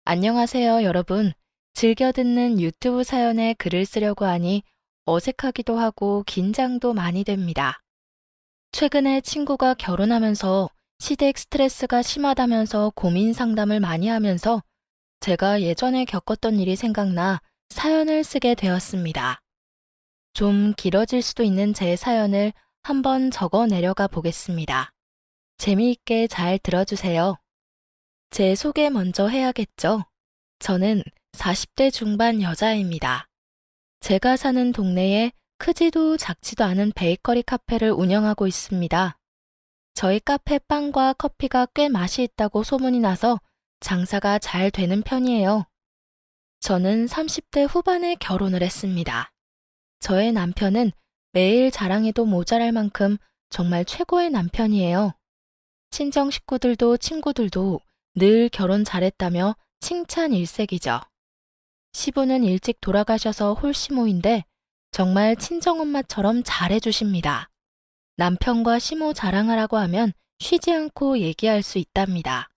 안녕하세요, 여러분. 즐겨 듣는 유튜브 사연에 글을 쓰려고 하니 어색하기도 하고 긴장도 많이 됩니다. 최근에 친구가 결혼하면서 시댁 스트레스가 심하다면서 고민 상담을 많이 하면서 제가 예전에 겪었던 일이 생각나 사연을 쓰게 되었습니다. 좀 길어질 수도 있는 제 사연을 한번 적어 내려가 보겠습니다. 재미있게 잘 들어주세요. 제 소개 먼저 해야겠죠? 저는 40대 중반 여자입니다. 제가 사는 동네에 크지도 작지도 않은 베이커리 카페를 운영하고 있습니다. 저희 카페 빵과 커피가 꽤 맛이 있다고 소문이 나서 장사가 잘 되는 편이에요. 저는 30대 후반에 결혼을 했습니다. 저의 남편은 매일 자랑해도 모자랄 만큼 정말 최고의 남편이에요. 친정 식구들도 친구들도 늘 결혼 잘했다며 칭찬 일색이죠. 시부는 일찍 돌아가셔서 홀시모인데 정말 친정엄마처럼 잘해주십니다. 남편과 시모 자랑하라고 하면 쉬지 않고 얘기할 수 있답니다.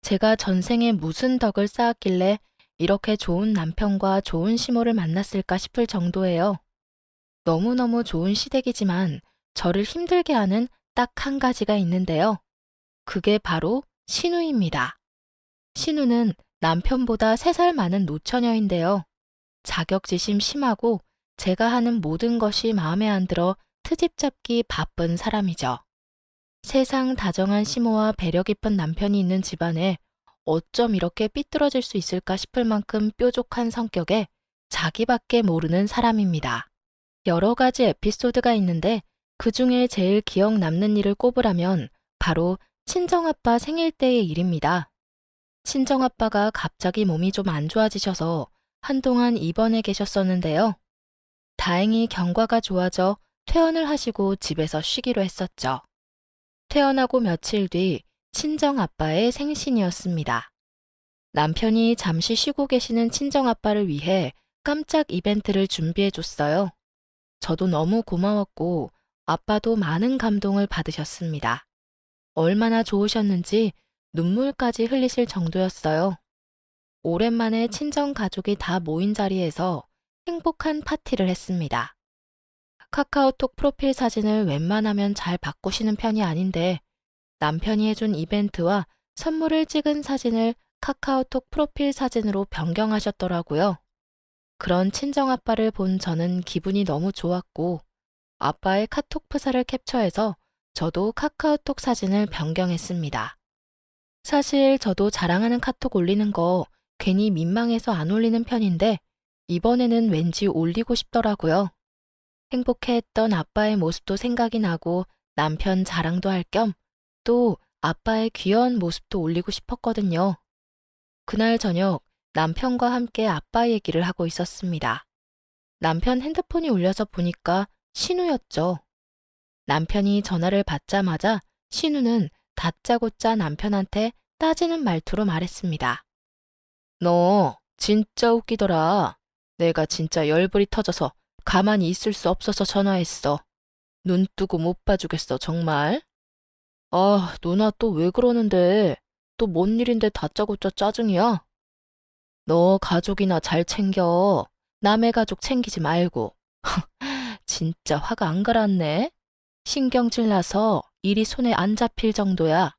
제가 전생에 무슨 덕을 쌓았길래 이렇게 좋은 남편과 좋은 시모를 만났을까 싶을 정도예요. 너무너무 좋은 시댁이지만 저를 힘들게 하는 딱 한 가지가 있는데요. 그게 바로 신우입니다. 신우는 남편보다 3살 많은 노처녀인데요. 자격지심 심하고 제가 하는 모든 것이 마음에 안 들어 트집 잡기 바쁜 사람이죠. 세상 다정한 시모와 배려 깊은 남편이 있는 집안에 어쩜 이렇게 삐뚤어질 수 있을까 싶을 만큼 뾰족한 성격에 자기밖에 모르는 사람입니다. 여러 가지 에피소드가 있는데 그 중에 제일 기억 남는 일을 꼽으라면 바로 친정아빠 생일 때의 일입니다. 친정아빠가 갑자기 몸이 좀 안 좋아지셔서 한동안 입원해 계셨었는데요. 다행히 경과가 좋아져 퇴원을 하시고 집에서 쉬기로 했었죠. 퇴원하고 며칠 뒤 친정아빠의 생신이었습니다. 남편이 잠시 쉬고 계시는 친정아빠를 위해 깜짝 이벤트를 준비해 줬어요. 저도 너무 고마웠고 아빠도 많은 감동을 받으셨습니다. 얼마나 좋으셨는지 눈물까지 흘리실 정도였어요. 오랜만에 친정 가족이 다 모인 자리에서 행복한 파티를 했습니다. 카카오톡 프로필 사진을 웬만하면 잘 바꾸시는 편이 아닌데 남편이 해준 이벤트와 선물을 찍은 사진을 카카오톡 프로필 사진으로 변경하셨더라고요. 그런 친정아빠를 본 저는 기분이 너무 좋았고 아빠의 카톡 프사를 캡처해서 저도 카카오톡 사진을 변경했습니다. 사실 저도 자랑하는 카톡 올리는 거 괜히 민망해서 안 올리는 편인데 이번에는 왠지 올리고 싶더라고요. 행복해했던 아빠의 모습도 생각이 나고 남편 자랑도 할 겸 또 아빠의 귀여운 모습도 올리고 싶었거든요. 그날 저녁 남편과 함께 아빠 얘기를 하고 있었습니다. 남편 핸드폰이 울려서 보니까 신우였죠. 남편이 전화를 받자마자 신우는 다짜고짜 남편한테 따지는 말투로 말했습니다. 너 진짜 웃기더라. 내가 진짜 열불이 터져서 가만히 있을 수 없어서 전화했어. 눈 뜨고 못 봐주겠어, 정말. 아, 누나 또 왜 그러는데? 또 뭔 일인데 다짜고짜 짜증이야? 너 가족이나 잘 챙겨. 남의 가족 챙기지 말고. 진짜 화가 안 가라앉네. 신경질 나서 일이 손에 안 잡힐 정도야.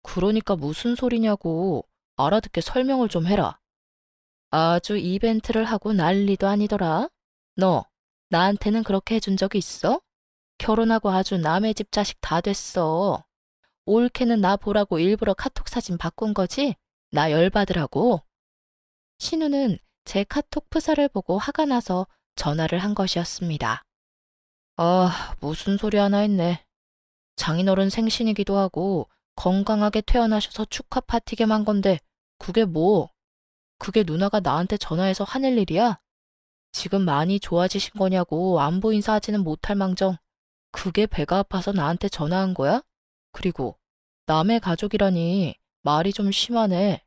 그러니까 무슨 소리냐고. 알아듣게 설명을 좀 해라. 아주 이벤트를 하고 난리도 아니더라. 너, 나한테는 그렇게 해준 적이 있어? 결혼하고 아주 남의 집 자식 다 됐어. 올케는 나 보라고 일부러 카톡 사진 바꾼 거지? 나 열받으라고. 신우는 제 카톡 프사를 보고 화가 나서 전화를 한 것이었습니다. 아, 무슨 소리 하나 했네. 장인어른 생신이기도 하고 건강하게 퇴원하셔서 축하 파티 겸한 건데 그게 뭐? 그게 누나가 나한테 전화해서 화낼 일이야? 지금 많이 좋아지신 거냐고 안부 인사하지는 못할 망정 그게 배가 아파서 나한테 전화한 거야? 그리고 남의 가족이라니 말이 좀 심하네.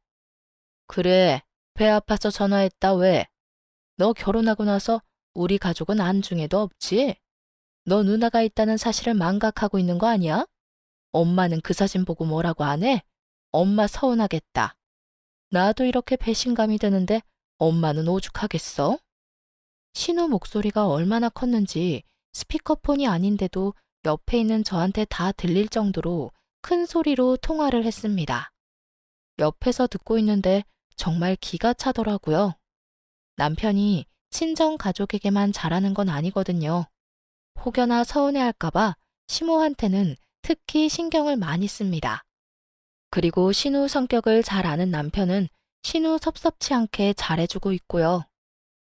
그래, 배 아파서 전화했다 왜? 너 결혼하고 나서 우리 가족은 안중에도 없지? 너 누나가 있다는 사실을 망각하고 있는 거 아니야? 엄마는 그 사진 보고 뭐라고 안 해? 엄마 서운하겠다. 나도 이렇게 배신감이 드는데 엄마는 오죽하겠어? 신우 목소리가 얼마나 컸는지 스피커폰이 아닌데도 옆에 있는 저한테 다 들릴 정도로 큰 소리로 통화를 했습니다. 옆에서 듣고 있는데 정말 기가 차더라고요. 남편이 친정 가족에게만 잘하는 건 아니거든요. 혹여나 서운해할까봐 시모한테는 특히 신경을 많이 씁니다. 그리고 신우 성격을 잘 아는 남편은 신우 섭섭치 않게 잘해주고 있고요.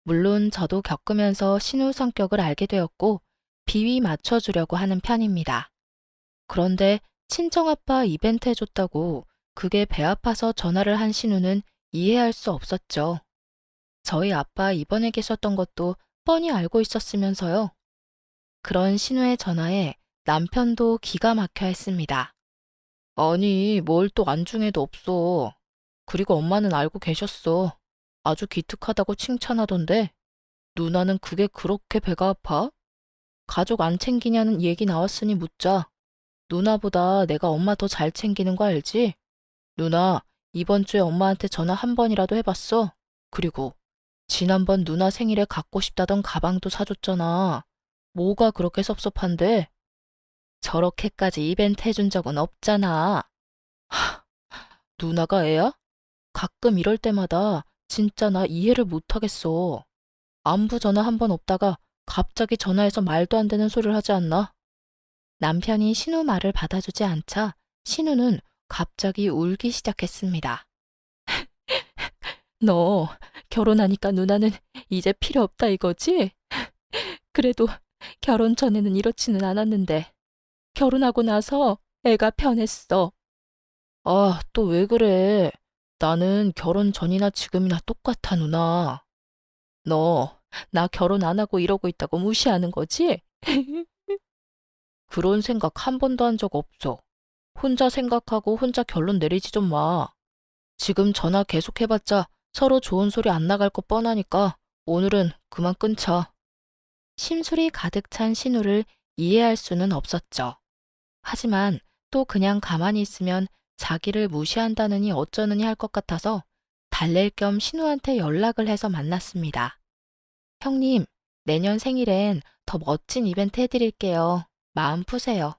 물론 저도 겪으면서 신우 성격을 알게 되었고 비위 맞춰주려고 하는 편입니다. 그런데 친정아빠 이벤트 해줬다고 그게 배 아파서 전화를 한 신우는 이해할 수 없었죠. 저희 아빠 입원해 계셨던 것도 뻔히 알고 있었으면서요. 그런 신우의 전화에 남편도 기가 막혀 했습니다. 아니, 뭘 또 안중에도 없어. 그리고 엄마는 알고 계셨어. 아주 기특하다고 칭찬하던데 누나는 그게 그렇게 배가 아파? 가족 안 챙기냐는 얘기 나왔으니 묻자. 누나보다 내가 엄마 더 잘 챙기는 거 알지? 누나, 이번 주에 엄마한테 전화 한 번이라도 해봤어? 그리고 지난번 누나 생일에 갖고 싶다던 가방도 사줬잖아. 뭐가 그렇게 섭섭한데? 저렇게까지 이벤트 해준 적은 없잖아. 누나가 애야? 가끔 이럴 때마다 진짜 나 이해를 못하겠어. 안부 전화 한 번 없다가 갑자기 전화해서 말도 안 되는 소리를 하지 않나? 남편이 신우 말을 받아주지 않자 신우는 갑자기 울기 시작했습니다. 너 결혼하니까 누나는 이제 필요 없다 이거지? 그래도 결혼 전에는 이렇지는 않았는데 결혼하고 나서 애가 변했어. 아, 또 왜 그래? 나는 결혼 전이나 지금이나 똑같아, 누나. 너, 나 결혼 안 하고 이러고 있다고 무시하는 거지? 그런 생각 한 번도 한 적 없어. 혼자 생각하고 혼자 결론 내리지 좀 마. 지금 전화 계속 해봤자 서로 좋은 소리 안 나갈 거 뻔하니까 오늘은 그만 끊자. 심술이 가득 찬 신우를 이해할 수는 없었죠. 하지만 또 그냥 가만히 있으면 자기를 무시한다느니 어쩌느니 할 것 같아서 달랠 겸 신우한테 연락을 해서 만났습니다. 형님, 내년 생일엔 더 멋진 이벤트 해드릴게요. 마음 푸세요.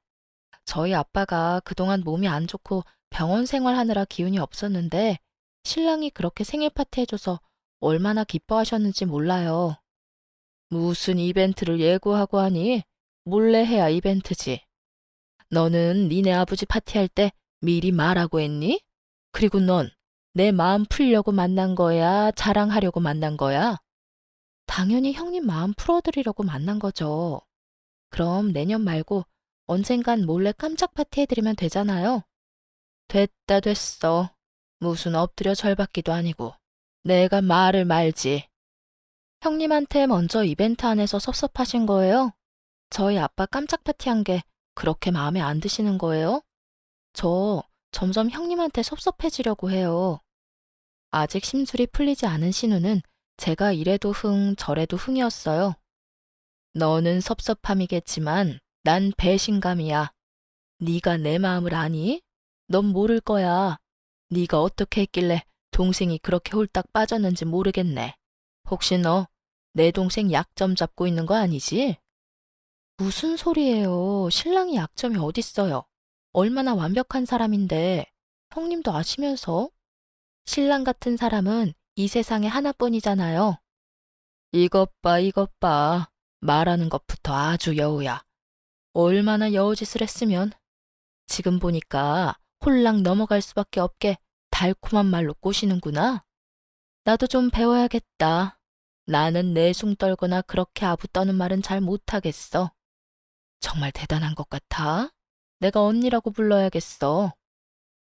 저희 아빠가 그동안 몸이 안 좋고 병원 생활하느라 기운이 없었는데 신랑이 그렇게 생일 파티 해줘서 얼마나 기뻐하셨는지 몰라요. 무슨 이벤트를 예고하고 하니? 몰래 해야 이벤트지. 너는 니네 아버지 파티할 때 미리 말하고 했니? 그리고 넌 내 마음 풀려고 만난 거야? 자랑하려고 만난 거야? 당연히 형님 마음 풀어드리려고 만난 거죠. 그럼 내년 말고 언젠간 몰래 깜짝 파티 해드리면 되잖아요. 됐다 됐어. 무슨 엎드려 절받기도 아니고. 내가 말을 말지. 형님한테 먼저 이벤트 안에서 섭섭하신 거예요? 저희 아빠 깜짝 파티한 게 그렇게 마음에 안 드시는 거예요? 저 점점 형님한테 섭섭해지려고 해요. 아직 심술이 풀리지 않은 신우는 제가 이래도 흥 저래도 흥이었어요. 너는 섭섭함이겠지만 난 배신감이야. 네가 내 마음을 아니? 넌 모를 거야. 네가 어떻게 했길래 동생이 그렇게 홀딱 빠졌는지 모르겠네. 혹시 너 내 동생 약점 잡고 있는 거 아니지? 무슨 소리예요. 신랑이 약점이 어딨어요. 얼마나 완벽한 사람인데 형님도 아시면서 신랑 같은 사람은 이 세상에 하나뿐이잖아요. 이것 봐, 이것 봐. 말하는 것부터 아주 여우야. 얼마나 여우짓을 했으면 지금 보니까 홀랑 넘어갈 수밖에 없게 달콤한 말로 꼬시는구나. 나도 좀 배워야겠다. 나는 내숭 떨거나 그렇게 아부 떠는 말은 잘 못하겠어. 정말 대단한 것 같아. 내가 언니라고 불러야겠어.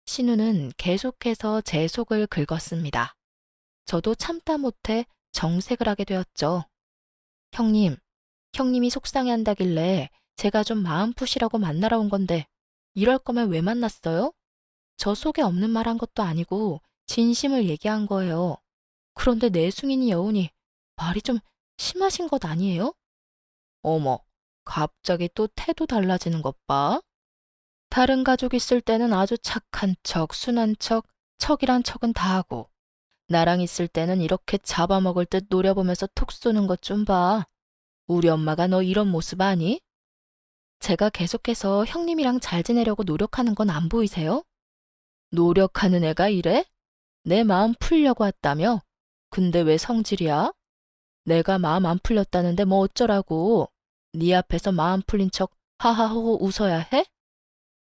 신우는 계속해서 제 속을 긁었습니다. 저도 참다 못해 정색을 하게 되었죠. 형님, 형님이 속상해한다길래 제가 좀 마음 푸시라고 만나러 온 건데 이럴 거면 왜 만났어요? 저 속에 없는 말 한 것도 아니고 진심을 얘기한 거예요. 그런데 내숭이니 여우니 말이 좀 심하신 것 아니에요? 어머, 갑자기 또 태도 달라지는 것 봐. 다른 가족 있을 때는 아주 착한 척, 순한 척, 척이란 척은 다 하고 나랑 있을 때는 이렇게 잡아먹을 듯 노려보면서 툭 쏘는 것 좀 봐. 우리 엄마가 너 이런 모습 아니? 제가 계속해서 형님이랑 잘 지내려고 노력하는 건 안 보이세요? 노력하는 애가 이래? 내 마음 풀려고 왔다며? 근데 왜 성질이야? 내가 마음 안 풀렸다는데 뭐 어쩌라고? 네 앞에서 마음 풀린 척 하하호호 웃어야 해?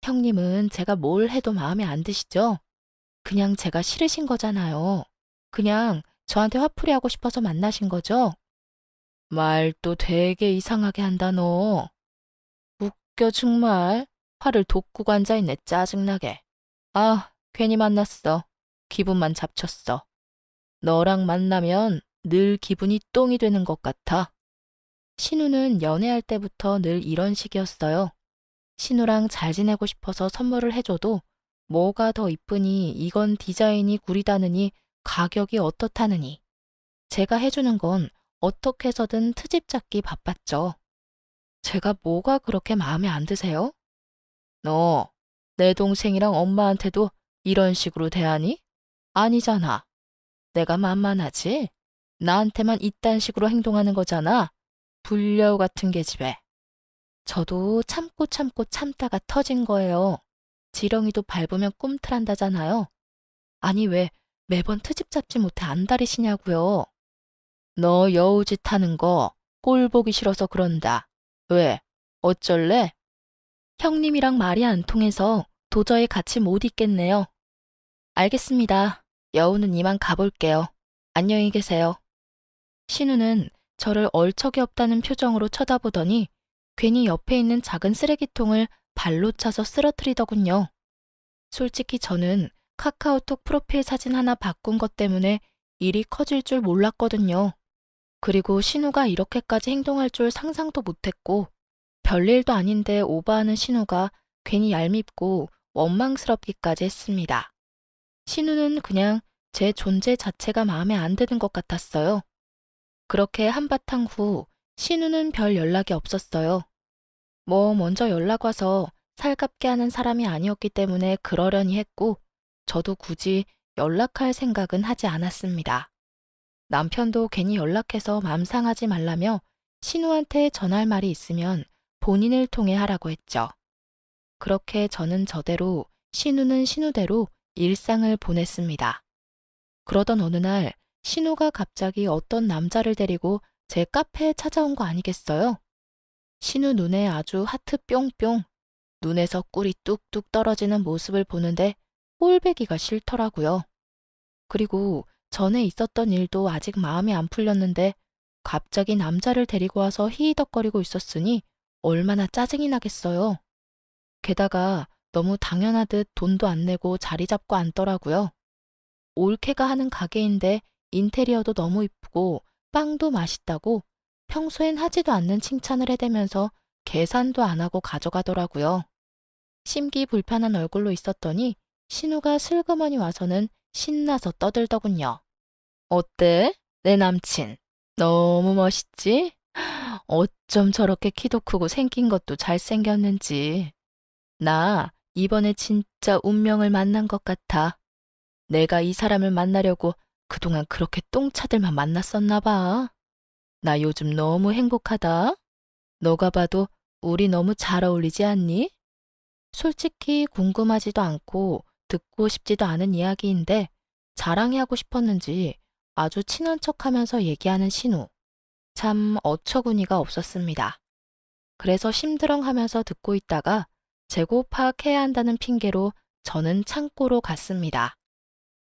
형님은 제가 뭘 해도 마음에 안 드시죠? 그냥 제가 싫으신 거잖아요. 그냥 저한테 화풀이 하고 싶어서 만나신 거죠? 말도 되게 이상하게 한다 너. 웃겨 정말. 화를 돋구고 앉아있네 짜증나게. 아, 괜히 만났어. 기분만 잡쳤어. 너랑 만나면 늘 기분이 똥이 되는 것 같아. 신우는 연애할 때부터 늘 이런 식이었어요. 신우랑 잘 지내고 싶어서 선물을 해줘도 뭐가 더 이쁘니 이건 디자인이 구리다느니 가격이 어떻다느니 제가 해주는 건 어떻게 해서든 트집 잡기 바빴죠. 제가 뭐가 그렇게 마음에 안 드세요? 너, 내 동생이랑 엄마한테도 이런 식으로 대하니? 아니잖아. 내가 만만하지? 나한테만 이딴 식으로 행동하는 거잖아. 불려우 같은 계집애. 저도 참고 참고 참다가 터진 거예요. 지렁이도 밟으면 꿈틀한다잖아요. 아니 왜 매번 트집 잡지 못해 안달이시냐고요. 너 여우짓 하는 거 꼴 보기 싫어서 그런다. 왜? 어쩔래? 형님이랑 말이 안 통해서 도저히 같이 못 있겠네요. 알겠습니다. 여우는 이만 가볼게요. 안녕히 계세요. 신우는 저를 얼척이 없다는 표정으로 쳐다보더니 괜히 옆에 있는 작은 쓰레기통을 발로 차서 쓰러뜨리더군요. 솔직히 저는 카카오톡 프로필 사진 하나 바꾼 것 때문에 일이 커질 줄 몰랐거든요. 그리고 신우가 이렇게까지 행동할 줄 상상도 못했고 별일도 아닌데 오버하는 신우가 괜히 얄밉고 원망스럽기까지 했습니다. 신우는 그냥 제 존재 자체가 마음에 안 드는 것 같았어요. 그렇게 한바탕 후 신우는 별 연락이 없었어요. 뭐 먼저 연락 와서 살갑게 하는 사람이 아니었기 때문에 그러려니 했고 저도 굳이 연락할 생각은 하지 않았습니다. 남편도 괜히 연락해서 맘 상하지 말라며 신우한테 전할 말이 있으면 본인을 통해 하라고 했죠. 그렇게 저는 저대로 신우는 신우대로 일상을 보냈습니다. 그러던 어느 날 신우가 갑자기 어떤 남자를 데리고 제 카페에 찾아온 거 아니겠어요? 신우 눈에 아주 하트 뿅뿅, 눈에서 꿀이 뚝뚝 떨어지는 모습을 보는데 꼴배기가 싫더라고요. 그리고 전에 있었던 일도 아직 마음이 안 풀렸는데 갑자기 남자를 데리고 와서 히히덕거리고 있었으니 얼마나 짜증이 나겠어요. 게다가 너무 당연하듯 돈도 안 내고 자리 잡고 앉더라고요. 올케가 하는 가게인데 인테리어도 너무 이쁘고 빵도 맛있다고 평소엔 하지도 않는 칭찬을 해대면서 계산도 안 하고 가져가더라고요. 심기불편한 얼굴로 있었더니 신우가 슬그머니 와서는 신나서 떠들더군요. 어때? 내 남친. 너무 멋있지? 어쩜 저렇게 키도 크고 생긴 것도 잘생겼는지. 나 이번에 진짜 운명을 만난 것 같아. 내가 이 사람을 만나려고 그동안 그렇게 똥차들만 만났었나 봐. 나 요즘 너무 행복하다. 너가 봐도 우리 너무 잘 어울리지 않니? 솔직히 궁금하지도 않고 듣고 싶지도 않은 이야기인데 자랑해하고 싶었는지 아주 친한 척하면서 얘기하는 신우. 참 어처구니가 없었습니다. 그래서 심드렁하면서 듣고 있다가 재고 파악해야 한다는 핑계로 저는 창고로 갔습니다.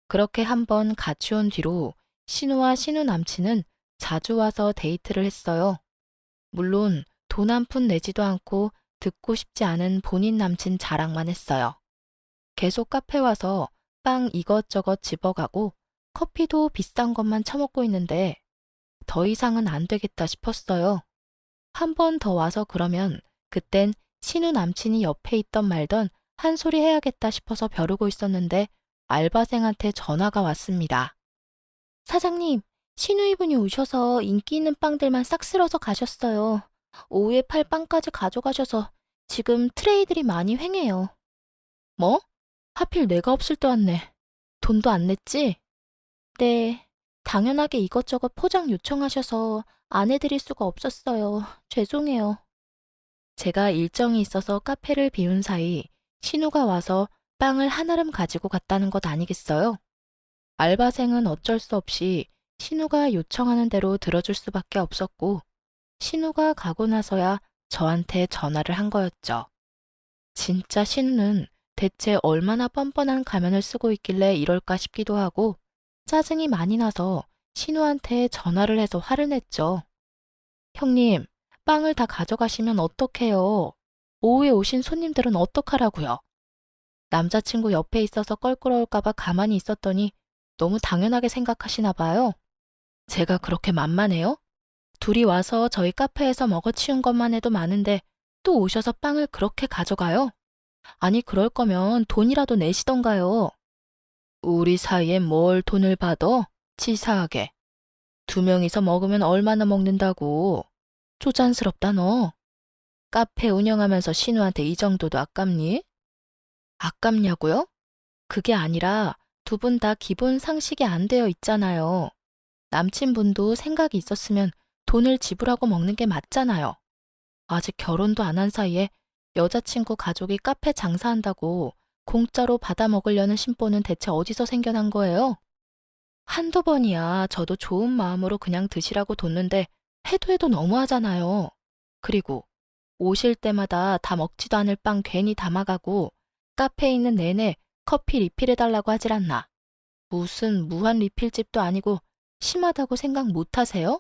그렇게 한번 같이 온 뒤로 신우와 신우 남친은 자주 와서 데이트를 했어요. 물론 돈 한 푼 내지도 않고 듣고 싶지 않은 본인 남친 자랑만 했어요. 계속 카페 와서 빵 이것저것 집어가고 커피도 비싼 것만 처먹고 있는데 더 이상은 안 되겠다 싶었어요. 한 번 더 와서 그러면 그땐 신우 남친이 옆에 있던 말던 한 소리 해야겠다 싶어서 벼르고 있었는데 알바생한테 전화가 왔습니다. 사장님, 신우 이분이 오셔서 인기 있는 빵들만 싹 쓸어서 가셨어요. 오후에 팔 빵까지 가져가셔서 지금 트레이들이 많이 횡해요. 뭐? 하필 내가 없을 때 왔네. 돈도 안 냈지? 네, 당연하게 이것저것 포장 요청하셔서 안 해드릴 수가 없었어요. 죄송해요. 제가 일정이 있어서 카페를 비운 사이 신우가 와서 빵을 한아름 가지고 갔다는 것 아니겠어요? 알바생은 어쩔 수 없이 신우가 요청하는 대로 들어줄 수밖에 없었고, 신우가 가고 나서야 저한테 전화를 한 거였죠. 진짜 신우는 대체 얼마나 뻔뻔한 가면을 쓰고 있길래 이럴까 싶기도 하고, 짜증이 많이 나서 신우한테 전화를 해서 화를 냈죠. 형님, 빵을 다 가져가시면 어떡해요? 오후에 오신 손님들은 어떡하라고요? 남자친구 옆에 있어서 껄끄러울까봐 가만히 있었더니 너무 당연하게 생각하시나 봐요. 제가 그렇게 만만해요? 둘이 와서 저희 카페에서 먹어치운 것만 해도 많은데 또 오셔서 빵을 그렇게 가져가요? 아니, 그럴 거면 돈이라도 내시던가요. 우리 사이에 뭘 돈을 받어? 치사하게. 두 명이서 먹으면 얼마나 먹는다고. 쪼잔스럽다 너. 카페 운영하면서 신우한테 이 정도도 아깝니? 아깝냐고요? 그게 아니라 두 분 다 기본 상식이 안 되어 있잖아요. 남친분도 생각이 있었으면 돈을 지불하고 먹는 게 맞잖아요. 아직 결혼도 안 한 사이에 여자친구 가족이 카페 장사한다고 공짜로 받아 먹으려는 심보는 대체 어디서 생겨난 거예요? 한두 번이야 저도 좋은 마음으로 그냥 드시라고 뒀는데 해도 해도 너무하잖아요. 그리고 오실 때마다 다 먹지도 않을 빵 괜히 담아가고 카페에 있는 내내 커피 리필해달라고 하질 않나. 무슨 무한 리필집도 아니고 심하다고 생각 못 하세요?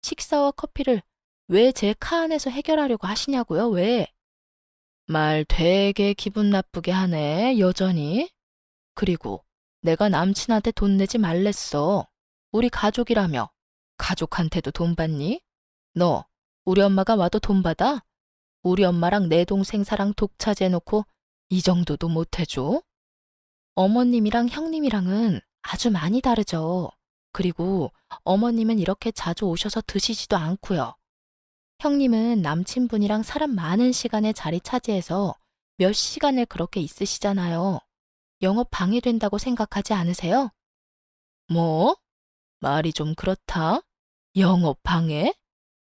식사와 커피를 왜 제 카 안에서 해결하려고 하시냐고요? 왜? 말 되게 기분 나쁘게 하네, 여전히. 그리고 내가 남친한테 돈 내지 말랬어. 우리 가족이라며. 가족한테도 돈 받니? 너, 우리 엄마가 와도 돈 받아? 우리 엄마랑 내 동생 사랑 독차지해놓고 이 정도도 못 해줘? 어머님이랑 형님이랑은 아주 많이 다르죠. 그리고 어머님은 이렇게 자주 오셔서 드시지도 않고요. 형님은 남친분이랑 사람 많은 시간에 자리 차지해서 몇 시간을 그렇게 있으시잖아요. 영업 방해된다고 생각하지 않으세요? 뭐? 말이 좀 그렇다. 영업 방해?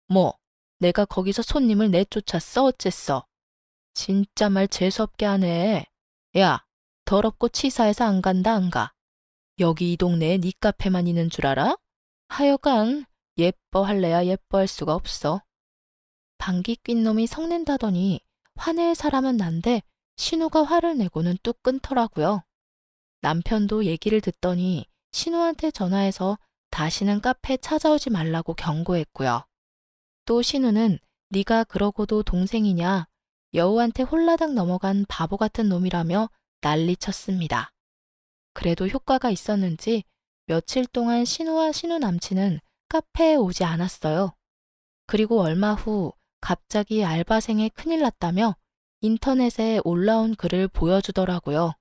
뭐, 내가 거기서 손님을 내쫓았어? 어쨌어? 진짜 말 재수없게 하네. 야, 더럽고 치사해서 안 간다, 안 가. 여기 이 동네에 네 카페만 있는 줄 알아? 하여간 예뻐할래야 예뻐할 수가 없어. 방귀 낀 놈이 성낸다더니 화낼 사람은 난데 신우가 화를 내고는 뚝 끊더라고요. 남편도 얘기를 듣더니 신우한테 전화해서 다시는 카페 찾아오지 말라고 경고했고요. 또 신우는 네가 그러고도 동생이냐, 여우한테 홀라당 넘어간 바보 같은 놈이라며 난리쳤습니다. 그래도 효과가 있었는지 며칠 동안 신우와 신우 남친은 카페에 오지 않았어요. 그리고 얼마 후 갑자기 알바생에 큰일 났다며 인터넷에 올라온 글을 보여주더라고요.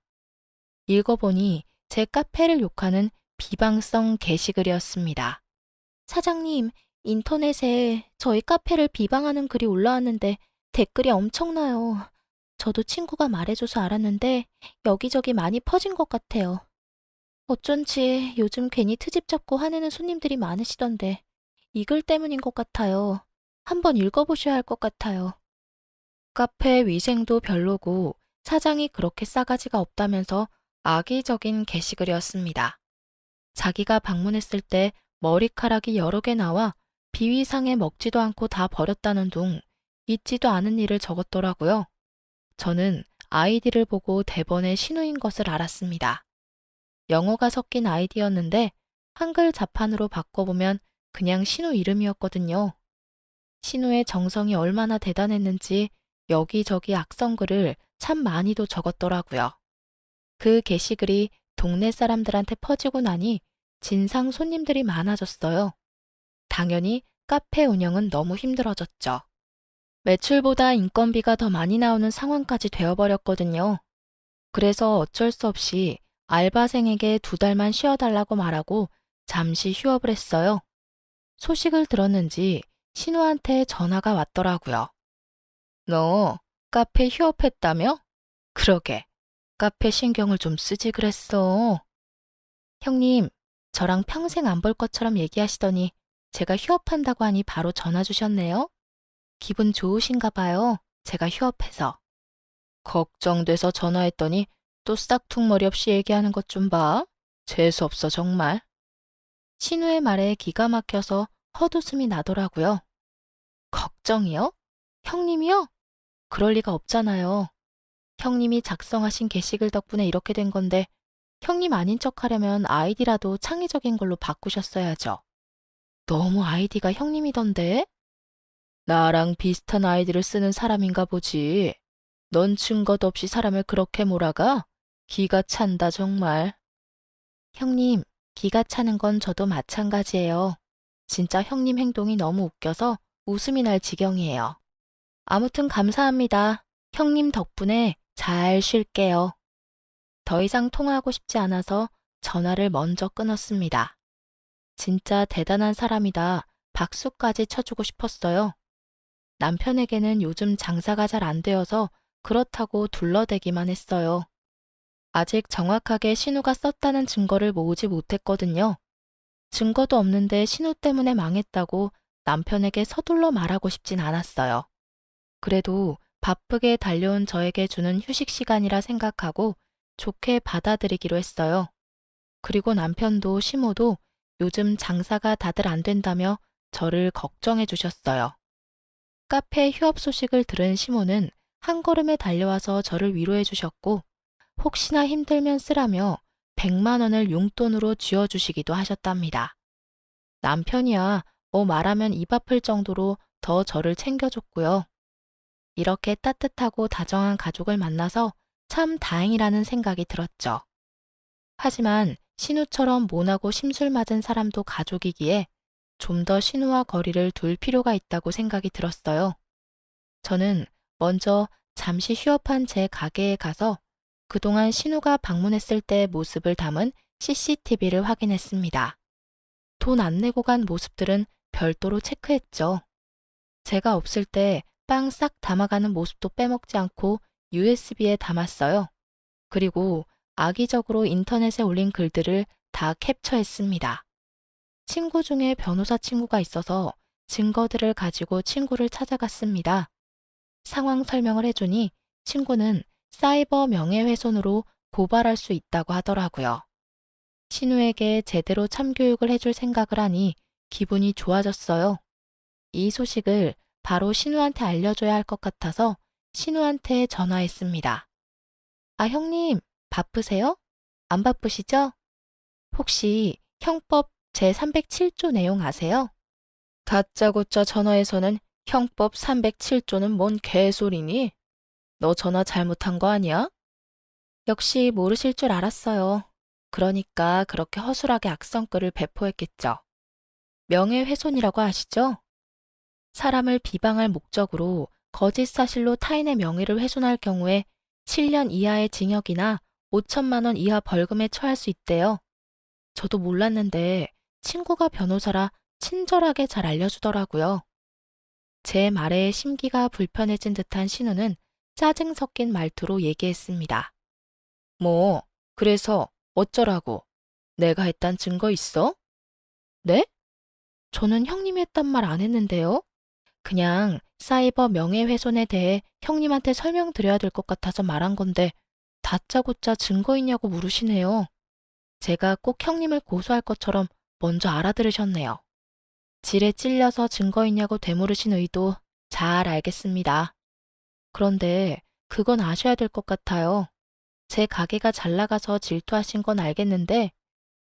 읽어보니 제 카페를 욕하는 비방성 게시글이었습니다. 사장님, 인터넷에 저희 카페를 비방하는 글이 올라왔는데 댓글이 엄청나요. 저도 친구가 말해줘서 알았는데 여기저기 많이 퍼진 것 같아요. 어쩐지 요즘 괜히 트집 잡고 화내는 손님들이 많으시던데 이 글 때문인 것 같아요. 한번 읽어보셔야 할 것 같아요. 카페 위생도 별로고 사장이 그렇게 싸가지가 없다면서 악의적인 게시글이었습니다. 자기가 방문했을 때 머리카락이 여러 개 나와 비위상에 먹지도 않고 다 버렸다는 둥 있지도 않은 일을 적었더라고요. 저는 아이디를 보고 대번에 신우인 것을 알았습니다. 영어가 섞인 아이디였는데 한글 자판으로 바꿔보면 그냥 신우 이름이었거든요. 신우의 정성이 얼마나 대단했는지 여기저기 악성글을 참 많이도 적었더라고요. 그 게시글이 동네 사람들한테 퍼지고 나니 진상 손님들이 많아졌어요. 당연히 카페 운영은 너무 힘들어졌죠. 매출보다 인건비가 더 많이 나오는 상황까지 되어버렸거든요. 그래서 어쩔 수 없이 알바생에게 2달만 쉬어달라고 말하고 잠시 휴업을 했어요. 소식을 들었는지 신우한테 전화가 왔더라고요. 너 카페 휴업했다며? 그러게. 카페 신경을 좀 쓰지 그랬어. 형님, 저랑 평생 안 볼 것처럼 얘기하시더니 제가 휴업한다고 하니 바로 전화 주셨네요. 기분 좋으신가 봐요. 제가 휴업해서. 걱정돼서 전화했더니 또 싹퉁머리 없이 얘기하는 것 좀 봐. 재수없어 정말. 신우의 말에 기가 막혀서 헛웃음이 나더라고요. 걱정이요? 형님이요? 그럴 리가 없잖아요. 형님이 작성하신 게시글 덕분에 이렇게 된 건데 형님 아닌 척하려면 아이디라도 창의적인 걸로 바꾸셨어야죠. 너무 아이디가 형님이던데? 나랑 비슷한 아이디를 쓰는 사람인가 보지. 넌 증거도 없이 사람을 그렇게 몰아가? 기가 찬다 정말. 형님, 기가 차는 건 저도 마찬가지예요. 진짜 형님 행동이 너무 웃겨서 웃음이 날 지경이에요. 아무튼 감사합니다. 형님 덕분에 잘 쉴게요. 더 이상 통화하고 싶지 않아서 전화를 먼저 끊었습니다. 진짜 대단한 사람이다. 박수까지 쳐주고 싶었어요. 남편에게는 요즘 장사가 잘 안 되어서 그렇다고 둘러대기만 했어요. 아직 정확하게 신우가 썼다는 증거를 모으지 못했거든요. 증거도 없는데 신우 때문에 망했다고 남편에게 서둘러 말하고 싶진 않았어요. 그래도 바쁘게 달려온 저에게 주는 휴식 시간이라 생각하고 좋게 받아들이기로 했어요. 그리고 남편도 시모도 요즘 장사가 다들 안 된다며 저를 걱정해 주셨어요. 카페 휴업 소식을 들은 시모는 한 걸음에 달려와서 저를 위로해 주셨고 혹시나 힘들면 쓰라며 100만 원을 용돈으로 쥐어주시기도 하셨답니다. 남편이야 뭐 말하면 입 아플 정도로 더 저를 챙겨줬고요. 이렇게 따뜻하고 다정한 가족을 만나서 참 다행이라는 생각이 들었죠. 하지만 신우처럼 모나고 심술 맞은 사람도 가족이기에 좀 더 신우와 거리를 둘 필요가 있다고 생각이 들었어요. 저는 먼저 잠시 휴업한 제 가게에 가서 그동안 신우가 방문했을 때 모습을 담은 CCTV를 확인했습니다. 돈 안 내고 간 모습들은 별도로 체크했죠. 제가 없을 때 빵 싹 담아가는 모습도 빼먹지 않고 USB에 담았어요. 그리고 악의적으로 인터넷에 올린 글들을 다 캡처했습니다. 친구 중에 변호사 친구가 있어서 증거들을 가지고 친구를 찾아갔습니다. 상황 설명을 해주니 친구는 사이버 명예훼손으로 고발할 수 있다고 하더라고요. 신우에게 제대로 참교육을 해줄 생각을 하니 기분이 좋아졌어요. 이 소식을 바로 신우한테 알려줘야 할 것 같아서 신우한테 전화했습니다. 아, 형님, 바쁘세요? 안 바쁘시죠? 혹시 형법 제307조 내용 아세요? 다짜고짜 전화해서는 형법 307조는 뭔 개소리니? 너 전화 잘못한 거 아니야? 역시 모르실 줄 알았어요. 그러니까 그렇게 허술하게 악성글을 배포했겠죠. 명예훼손이라고 아시죠? 사람을 비방할 목적으로 거짓 사실로 타인의 명예를 훼손할 경우에 7년 이하의 징역이나 5천만 원 이하 벌금에 처할 수 있대요. 저도 몰랐는데 친구가 변호사라 친절하게 잘 알려주더라고요. 제 말에 심기가 불편해진 듯한 신우는 짜증 섞인 말투로 얘기했습니다. 뭐, 그래서 어쩌라고? 내가 했단 증거 있어? 네? 저는 형님이 했단 말 안 했는데요. 그냥 사이버 명예훼손에 대해 형님한테 설명드려야 될 것 같아서 말한 건데 다짜고짜 증거 있냐고 물으시네요. 제가 꼭 형님을 고소할 것처럼 먼저 알아들으셨네요. 질에 찔려서 증거 있냐고 되물으신 의도 잘 알겠습니다. 그런데 그건 아셔야 될 것 같아요. 제 가게가 잘 나가서 질투하신 건 알겠는데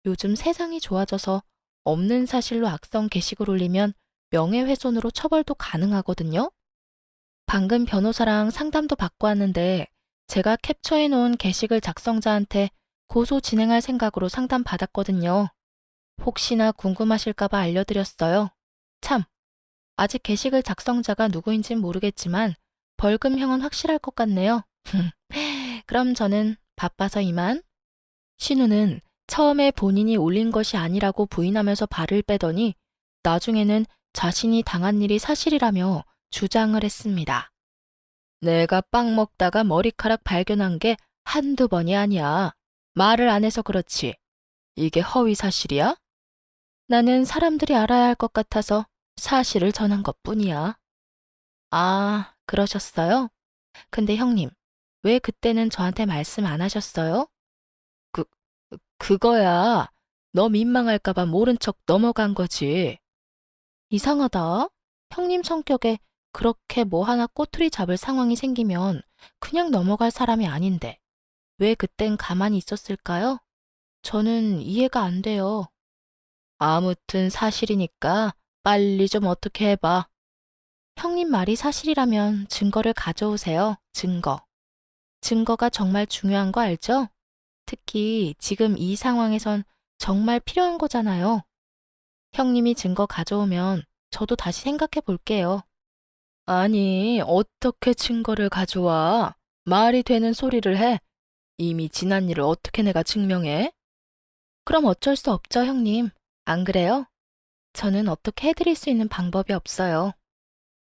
요즘 세상이 좋아져서 없는 사실로 악성 게시글 올리면 명예훼손으로 처벌도 가능하거든요. 방금 변호사랑 상담도 받고 왔는데 제가 캡처해 놓은 게시글 작성자한테 고소 진행할 생각으로 상담 받았거든요. 혹시나 궁금하실까봐 알려드렸어요. 참, 아직 게시글 작성자가 누구인진 모르겠지만 벌금형은 확실할 것 같네요. 그럼 저는 바빠서 이만. 신우는 처음에 본인이 올린 것이 아니라고 부인하면서 발을 빼더니 나중에는 자신이 당한 일이 사실이라며 주장을 했습니다. 내가 빵 먹다가 머리카락 발견한 게 한두 번이 아니야. 말을 안 해서 그렇지. 이게 허위 사실이야? 나는 사람들이 알아야 할 것 같아서 사실을 전한 것뿐이야. 아, 그러셨어요? 근데 형님, 왜 그때는 저한테 말씀 안 하셨어요? 그, 그거야. 너 민망할까봐 모른 척 넘어간 거지. 이상하다. 형님 성격에 그렇게 뭐 하나 꼬투리 잡을 상황이 생기면 그냥 넘어갈 사람이 아닌데 왜 그땐 가만히 있었을까요? 저는 이해가 안 돼요. 아무튼 사실이니까 빨리 좀 어떻게 해봐. 형님 말이 사실이라면 증거를 가져오세요. 증거. 증거가 정말 중요한 거 알죠? 특히 지금 이 상황에선 정말 필요한 거잖아요. 형님이 증거 가져오면 저도 다시 생각해 볼게요. 아니, 어떻게 증거를 가져와? 말이 되는 소리를 해. 이미 지난 일을 어떻게 내가 증명해? 그럼 어쩔 수 없죠, 형님. 안 그래요? 저는 어떻게 해드릴 수 있는 방법이 없어요.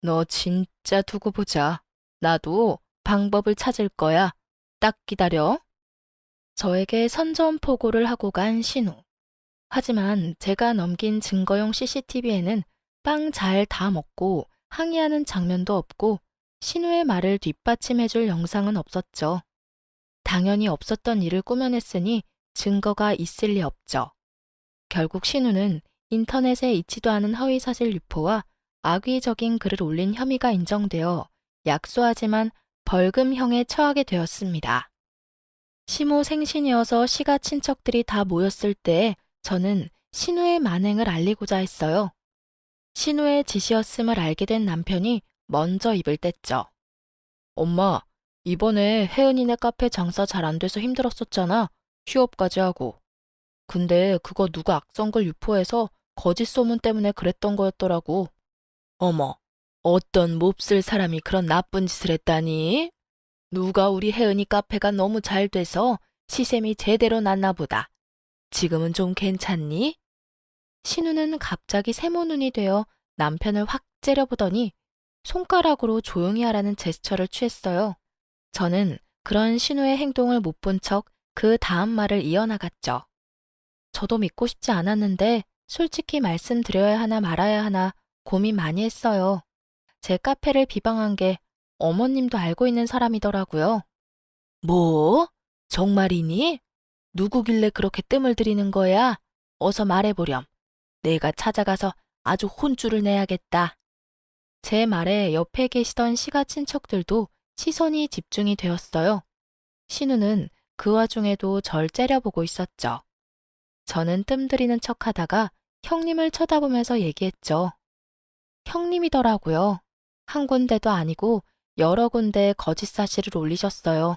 너 진짜 두고 보자. 나도 방법을 찾을 거야. 딱 기다려. 저에게 선전포고를 하고 간 신우. 하지만 제가 넘긴 증거용 CCTV에는 빵 잘 다 먹고 항의하는 장면도 없고 신우의 말을 뒷받침해줄 영상은 없었죠. 당연히 없었던 일을 꾸며냈으니 증거가 있을 리 없죠. 결국 신우는 인터넷에 있지도 않은 허위사실 유포와 악의적인 글을 올린 혐의가 인정되어 약소하지만 벌금형에 처하게 되었습니다. 시모 생신이어서 시가 친척들이 다 모였을 때 저는 신우의 만행을 알리고자 했어요. 신우의 짓이었음을 알게 된 남편이 먼저 입을 뗐죠. 엄마, 이번에 혜은이네 카페 장사 잘 안 돼서 힘들었었잖아. 휴업까지 하고. 근데 그거 누가 악성글 유포해서 거짓 소문 때문에 그랬던 거였더라고. 어머, 어떤 몹쓸 사람이 그런 나쁜 짓을 했다니? 누가 우리 혜은이 카페가 너무 잘 돼서 시샘이 제대로 났나 보다. 지금은 좀 괜찮니? 신우는 갑자기 세모눈이 되어 남편을 확 째려보더니 손가락으로 조용히 하라는 제스처를 취했어요. 저는 그런 신우의 행동을 못 본 척 그 다음 말을 이어나갔죠. 저도 믿고 싶지 않았는데 솔직히 말씀드려야 하나 말아야 하나 고민 많이 했어요. 제 카페를 비방한 게 어머님도 알고 있는 사람이더라고요. 뭐? 정말이니? 누구길래 그렇게 뜸을 들이는 거야? 어서 말해보렴. 내가 찾아가서 아주 혼쭐을 내야겠다. 제 말에 옆에 계시던 시가 친척들도 시선이 집중이 되었어요. 신우는 그 와중에도 절 째려보고 있었죠. 저는 뜸들이는 척하다가 형님을 쳐다보면서 얘기했죠. 형님이더라고요. 한 군데도 아니고 여러 군데 거짓 사실을 올리셨어요.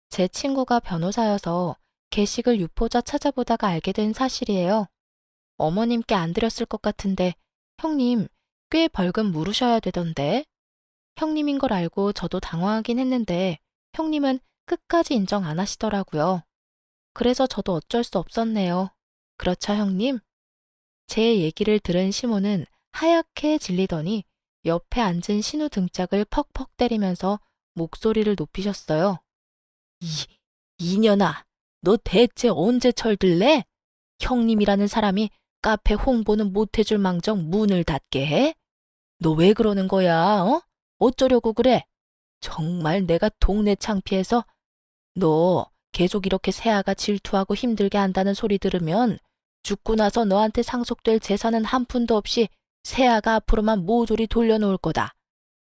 제 친구가 변호사여서 게시글 유포자 찾아보다가 알게 된 사실이에요. 어머님께 안 드렸을 것 같은데 형님 꽤 벌금 물으셔야 되던데. 형님인 걸 알고 저도 당황하긴 했는데 형님은 끝까지 인정 안 하시더라고요. 그래서 저도 어쩔 수 없었네요. 그렇죠, 형님? 제 얘기를 들은 시모는 하얗게 질리더니 옆에 앉은 신우 등짝을 퍽퍽 때리면서 목소리를 높이셨어요. 이, 이년아, 너 대체 언제 철들래? 형님이라는 사람이 카페 홍보는 못해줄 망정 문을 닫게 해? 너 왜 그러는 거야, 어? 어쩌려고 그래? 정말 내가 동네 창피해서 너 계속 이렇게 세아가 질투하고 힘들게 한다는 소리 들으면 죽고 나서 너한테 상속될 재산은 한 푼도 없이 세아가 앞으로만 모조리 돌려놓을 거다.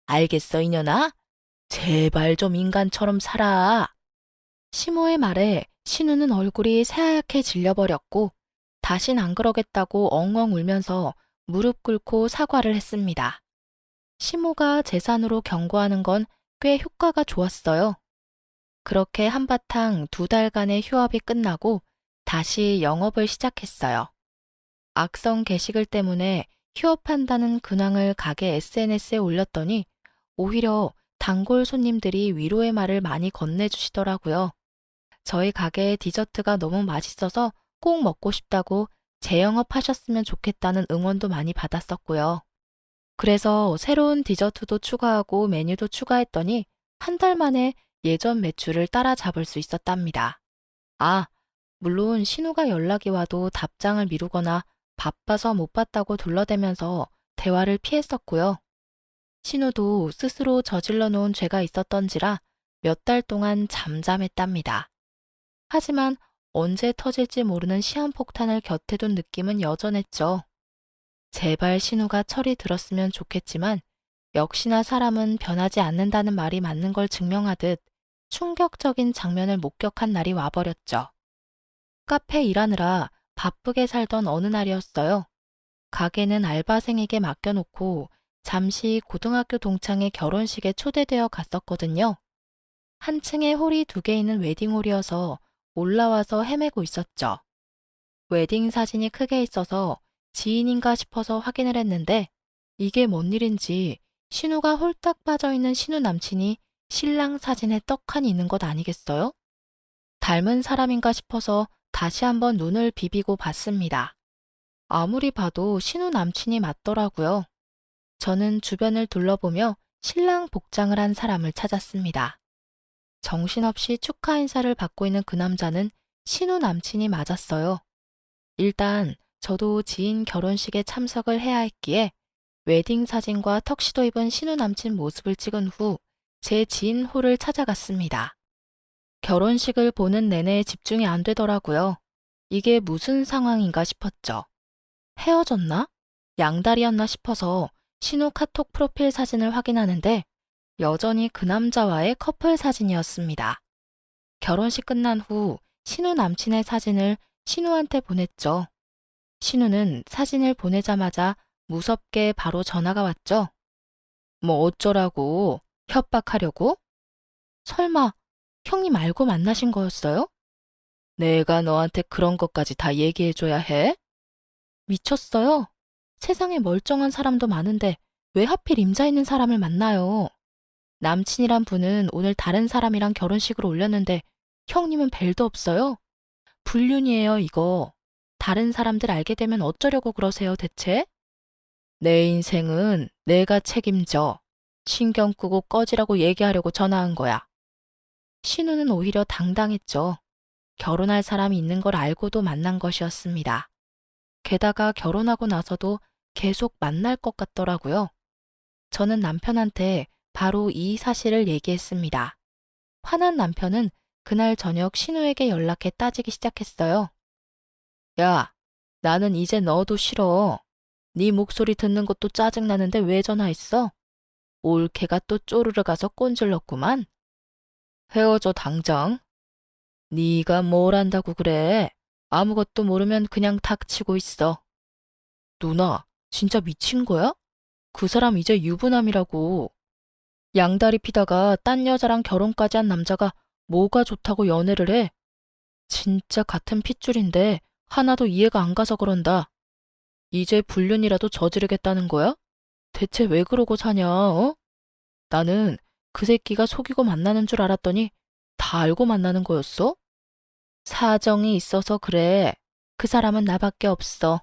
알겠어, 이년아? 제발 좀 인간처럼 살아. 시모의 말에 신우는 얼굴이 새하얗게 질려버렸고 다신 안 그러겠다고 엉엉 울면서 무릎 꿇고 사과를 했습니다. 시모가 재산으로 경고하는 건 꽤 효과가 좋았어요. 그렇게 한바탕 2달간의 휴업이 끝나고 다시 영업을 시작했어요. 악성 게시글 때문에 휴업한다는 근황을 가게 SNS에 올렸더니 오히려 단골 손님들이 위로의 말을 많이 건네주시더라고요. 저희 가게의 디저트가 너무 맛있어서 꼭 먹고 싶다고 재영업하셨으면 좋겠다는 응원도 많이 받았었고요. 그래서 새로운 디저트도 추가하고 메뉴도 추가했더니 한 달 만에 예전 매출을 따라잡을 수 있었답니다. 아, 물론 신우가 연락이 와도 답장을 미루거나 바빠서 못 봤다고 둘러대면서 대화를 피했었고요. 신우도 스스로 저질러 놓은 죄가 있었던지라 몇 달 동안 잠잠했답니다. 하지만 언제 터질지 모르는 시한폭탄을 곁에 둔 느낌은 여전했죠. 제발 신우가 철이 들었으면 좋겠지만 역시나 사람은 변하지 않는다는 말이 맞는 걸 증명하듯 충격적인 장면을 목격한 날이 와버렸죠. 카페 일하느라 바쁘게 살던 어느 날이었어요. 가게는 알바생에게 맡겨놓고 잠시 고등학교 동창의 결혼식에 초대되어 갔었거든요. 한 층에 홀이 2개 있는 웨딩홀이어서 올라와서 헤매고 있었죠. 웨딩 사진이 크게 있어서 지인인가 싶어서 확인을 했는데 이게 뭔 일인지 신우가 홀딱 빠져있는 신우 남친이 신랑 사진에 떡하니 있는 것 아니겠어요? 닮은 사람인가 싶어서 다시 한번 눈을 비비고 봤습니다. 아무리 봐도 신우 남친이 맞더라고요. 저는 주변을 둘러보며 신랑 복장을 한 사람을 찾았습니다. 정신없이 축하 인사를 받고 있는 그 남자는 신우 남친이 맞았어요. 일단 저도 지인 결혼식에 참석을 해야 했기에 웨딩 사진과 턱시도 입은 신우 남친 모습을 찍은 후 제 지인 홀을 찾아갔습니다. 결혼식을 보는 내내 집중이 안 되더라고요. 이게 무슨 상황인가 싶었죠. 헤어졌나? 양다리였나 싶어서 신우 카톡 프로필 사진을 확인하는데 여전히 그 남자와의 커플 사진이었습니다. 결혼식 끝난 후 신우 남친의 사진을 신우한테 보냈죠. 신우는 사진을 보내자마자 무섭게 바로 전화가 왔죠. 뭐 어쩌라고? 협박하려고? 설마 형님 알고 만나신 거였어요? 내가 너한테 그런 것까지 다 얘기해줘야 해? 미쳤어요? 세상에 멀쩡한 사람도 많은데 왜 하필 임자 있는 사람을 만나요? 남친이란 분은 오늘 다른 사람이랑 결혼식을 올렸는데 형님은 벨도 없어요? 불륜이에요, 이거. 다른 사람들 알게 되면 어쩌려고 그러세요, 대체? 내 인생은 내가 책임져. 신경 끄고 꺼지라고 얘기하려고 전화한 거야. 신우는 오히려 당당했죠. 결혼할 사람이 있는 걸 알고도 만난 것이었습니다. 게다가 결혼하고 나서도 계속 만날 것 같더라고요. 저는 남편한테 바로 이 사실을 얘기했습니다. 화난 남편은 그날 저녁 신우에게 연락해 따지기 시작했어요. 야, 나는 이제 너도 싫어. 네 목소리 듣는 것도 짜증나는데 왜 전화했어? 올케가 또 쪼르르 가서 꼰질렀구만. 헤어져 당장. 네가 뭘 안다고 그래. 아무것도 모르면 그냥 닥치고 있어. 누나, 진짜 미친 거야? 그 사람 이제 유부남이라고. 양다리 피다가 딴 여자랑 결혼까지 한 남자가 뭐가 좋다고 연애를 해? 진짜 같은 핏줄인데 하나도 이해가 안 가서 그런다. 이제 불륜이라도 저지르겠다는 거야? 대체 왜 그러고 사냐, 어? 나는 그 새끼가 속이고 만나는 줄 알았더니 다 알고 만나는 거였어? 사정이 있어서 그래. 그 사람은 나밖에 없어.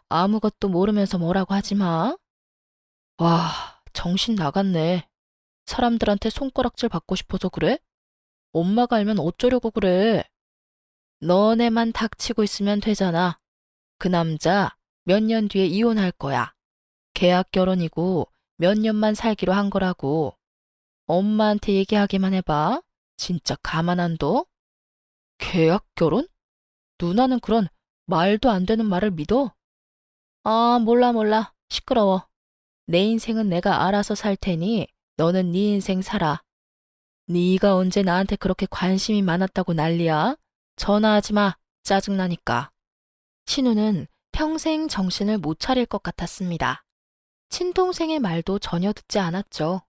아무것도 모르면서 뭐라고 하지 마. 와, 정신 나갔네. 사람들한테 손가락질 받고 싶어서 그래? 엄마가 알면 어쩌려고 그래? 너네만 닥치고 있으면 되잖아. 그 남자 몇 년 뒤에 이혼할 거야. 계약 결혼이고 몇 년만 살기로 한 거라고. 엄마한테 얘기하기만 해봐. 진짜 가만 안 둬? 계약 결혼? 누나는 그런 말도 안 되는 말을 믿어? 아, 몰라, 몰라. 시끄러워. 내 인생은 내가 알아서 살 테니 너는 네 인생 살아. 네가 언제 나한테 그렇게 관심이 많았다고 난리야? 전화하지 마. 짜증나니까. 신우는 평생 정신을 못 차릴 것 같았습니다. 친동생의 말도 전혀 듣지 않았죠.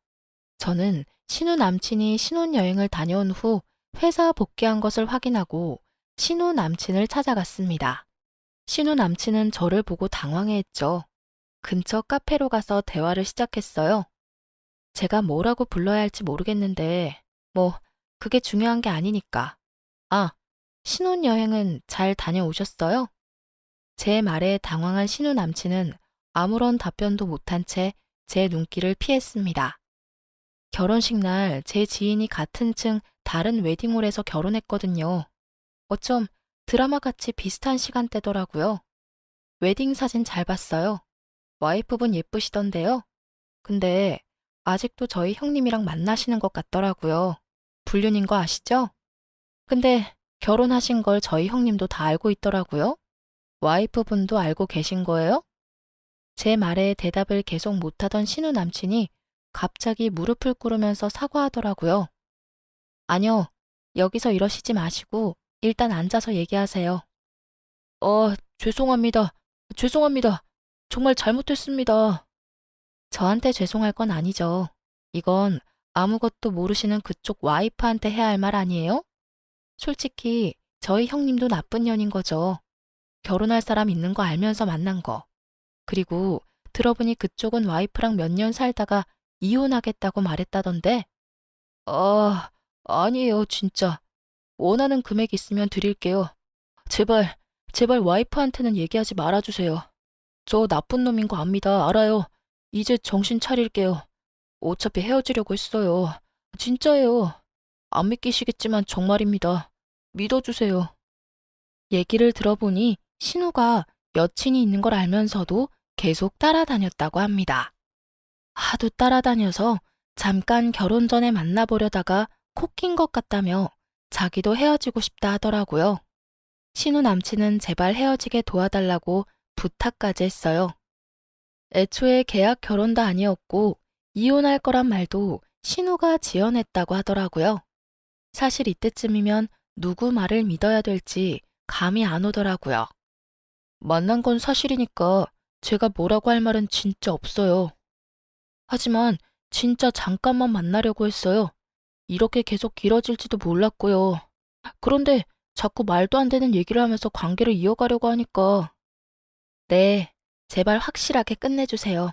저는 신우 남친이 신혼여행을 다녀온 후 회사 복귀한 것을 확인하고 신우 남친을 찾아갔습니다. 신우 남친은 저를 보고 당황해했죠. 근처 카페로 가서 대화를 시작했어요. 제가 뭐라고 불러야 할지 모르겠는데, 그게 중요한 게 아니니까. 아, 신혼여행은 잘 다녀오셨어요? 제 말에 당황한 신우 남친은 아무런 답변도 못한 채 제 눈길을 피했습니다. 결혼식 날 제 지인이 같은 층 다른 웨딩홀에서 결혼했거든요. 어쩜 드라마같이 비슷한 시간대더라고요. 웨딩 사진 잘 봤어요. 와이프분 예쁘시던데요. 근데 아직도 저희 형님이랑 만나시는 것 같더라고요. 불륜인 거 아시죠? 근데 결혼하신 걸 저희 형님도 다 알고 있더라고요. 와이프분도 알고 계신 거예요? 제 말에 대답을 계속 못하던 신우 남친이 갑자기 무릎을 꿇으면서 사과하더라고요. 아니요, 여기서 이러시지 마시고 일단 앉아서 얘기하세요. 죄송합니다. 죄송합니다. 정말 잘못했습니다. 저한테 죄송할 건 아니죠. 이건 아무것도 모르시는 그쪽 와이프한테 해야 할 말 아니에요? 솔직히 저희 형님도 나쁜 년인 거죠. 결혼할 사람 있는 거 알면서 만난 거. 그리고 들어보니 그쪽은 와이프랑 몇 년 살다가 이혼하겠다고 말했다던데. 아, 아니에요, 진짜. 원하는 금액 있으면 드릴게요. 제발, 제발 와이프한테는 얘기하지 말아주세요. 저 나쁜 놈인 거 압니다. 알아요. 이제 정신 차릴게요. 어차피 헤어지려고 했어요. 진짜예요. 안 믿기시겠지만 정말입니다. 믿어주세요. 얘기를 들어보니 신우가 여친이 있는 걸 알면서도 계속 따라다녔다고 합니다. 하도 따라다녀서 잠깐 결혼 전에 만나보려다가 콕 낀 것 같다며 자기도 헤어지고 싶다 하더라고요. 신우 남친은 제발 헤어지게 도와달라고 부탁까지 했어요. 애초에 계약 결혼도 아니었고 이혼할 거란 말도 신우가 지어냈다고 하더라고요. 사실 이때쯤이면 누구 말을 믿어야 될지 감이 안 오더라고요. 만난 건 사실이니까 제가 뭐라고 할 말은 진짜 없어요. 하지만 진짜 잠깐만 만나려고 했어요. 이렇게 계속 길어질지도 몰랐고요. 그런데 자꾸 말도 안 되는 얘기를 하면서 관계를 이어가려고 하니까. 네, 제발 확실하게 끝내주세요.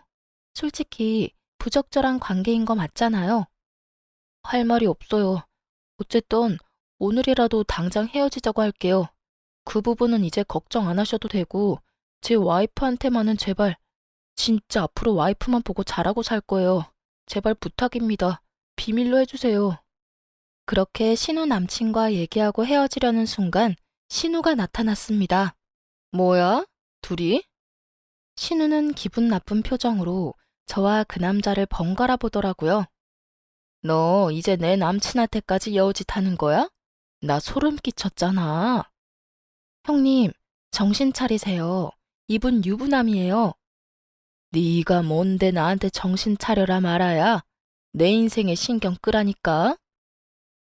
솔직히 부적절한 관계인 거 맞잖아요. 할 말이 없어요. 어쨌든 오늘이라도 당장 헤어지자고 할게요. 그 부분은 이제 걱정 안 하셔도 되고 제 와이프한테만은 제발 진짜 앞으로 와이프만 보고 잘하고 살 거예요. 제발 부탁입니다. 비밀로 해주세요. 그렇게 신우 남친과 얘기하고 헤어지려는 순간 신우가 나타났습니다. 뭐야? 둘이? 신우는 기분 나쁜 표정으로 저와 그 남자를 번갈아 보더라고요. 너 이제 내 남친한테까지 여우짓 하는 거야? 나 소름 끼쳤잖아. 형님, 정신 차리세요. 이분 유부남이에요. 네가 뭔데 나한테 정신 차려라 말아야. 내 인생에 신경 끄라니까.